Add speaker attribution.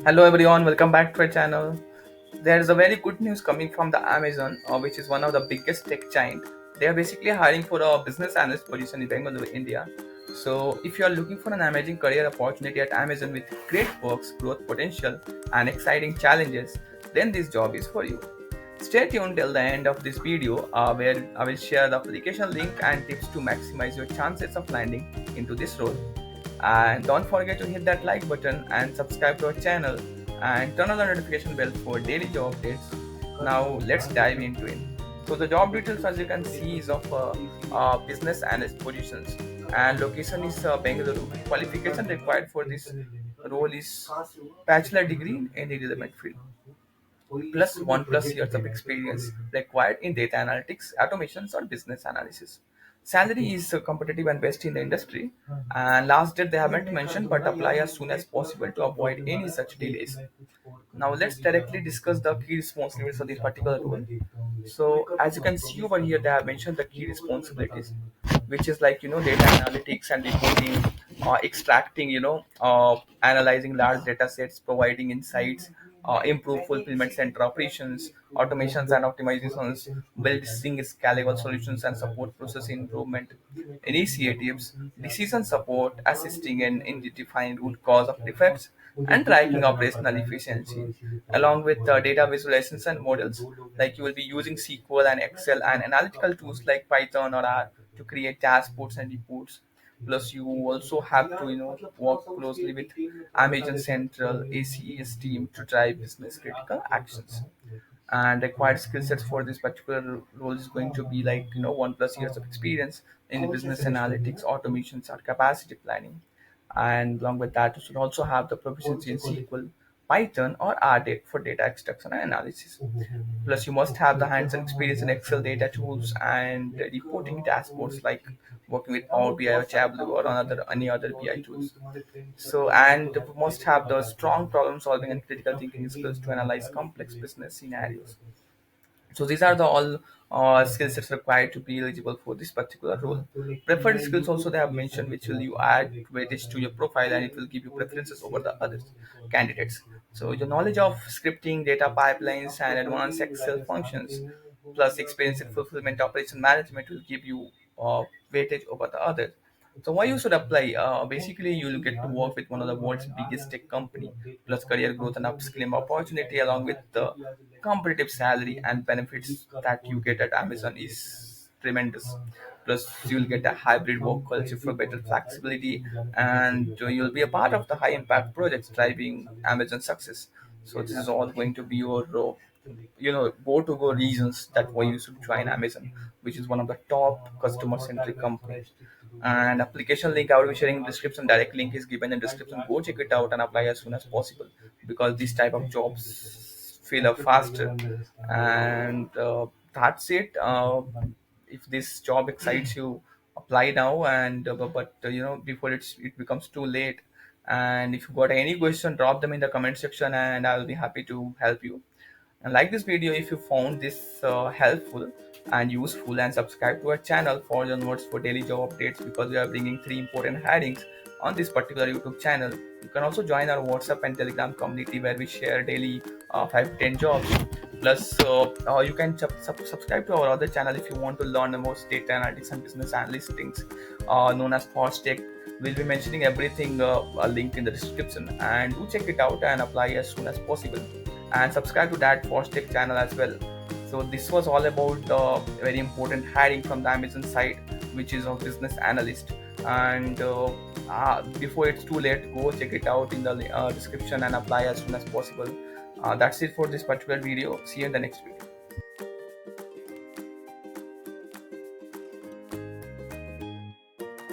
Speaker 1: Hello everyone, welcome back to our channel. There is a very good news coming from the Amazon, which is one of the biggest tech giant. They are basically hiring for a business analyst position in Bengaluru, India. So if you are looking for an amazing career opportunity at Amazon with great perks, growth potential, and exciting challenges, then this job is for you. Stay tuned till the end of this video, where I will share the application link and tips to maximize your chances of landing into this role. And don't forget to hit that like button and subscribe to our channel and turn on the notification bell for daily job updates. Now let's dive into it. So the job details, as you can see, is of business analyst positions, and location is Bengaluru. Qualification required for this role is bachelor degree in any relevant field plus 1+ years of experience required in data analytics, automations, or business analysis. Salary is competitive and best in the industry. And last date they haven't mentioned, but apply as soon as possible to avoid any such delays. Now let's directly discuss the key responsibilities of this particular role. So as you can see over here, they have mentioned the key responsibilities, which is like data analytics and reporting, extracting, analyzing large data sets, providing insights, improve fulfillment center operations, automations and optimizations, building scalable solutions and support process improvement initiatives, decision support, assisting in identifying root cause of defects, and tracking operational efficiency, along with data visualizations and models. Like you will be using SQL and Excel and analytical tools like Python or R to create dashboards and reports. Plus, you also have to work closely with Amazon Central ACS team to drive business critical actions. And required skill sets for this particular role is going to be like 1+ years of experience in business analytics, automations, or capacity planning. And along with that, you should also have the proficiency in SQL, Python, or R for data extraction and analysis. Plus, you must have the hands-on experience in Excel data tools and reporting dashboards, like working with Power BI or Tableau or another any other BI tools. So, and must have the strong problem-solving and critical thinking skills to analyze complex business scenarios. So these are the all skill sets required to be eligible for this particular role. Preferred skills also they have mentioned, which will you add weightage to your profile, and it will give you preferences over the other candidates. So your knowledge of scripting, data pipelines, and advanced Excel functions, plus experience in fulfillment operation management, will give you weightage over the others. So why you should apply? Basically, you'll get to work with one of the world's biggest tech company, plus career growth and upskilling opportunity, along with the competitive salary and benefits that you get at Amazon is tremendous. Plus, you'll get a hybrid work culture for better flexibility, and you'll be a part of the high impact projects driving Amazon success. So this is all going to be your go to go reasons that why you should join Amazon, which is one of the top customer centric companies. And application link I will be sharing in description. Direct link is given in description. Go check it out and apply as soon as possible, because this type of jobs fill up faster. And that's it. If this job excites you, apply now. And but before it becomes too late. And if you got any question, drop them in the comment section, and I'll be happy to help you. And like this video if you found this helpful and useful, and subscribe to our channel for your notes for daily job updates, because we are bringing 3 important headings on this particular YouTube channel. You can also join our WhatsApp and Telegram community, where we share daily 5 to 10 jobs. Plus, you can subscribe to our other channel if you want to learn about data analytics and business analyst things, known as Tech. We'll be mentioning everything, a link in the description, and do check it out and apply as soon as possible. And subscribe to that Tech channel as well. So this was all about the very important hiring from the Amazon side, which is of business analyst. And before it's too late, go check it out in the description and apply as soon as possible. That's it for this particular video. See you in the next video.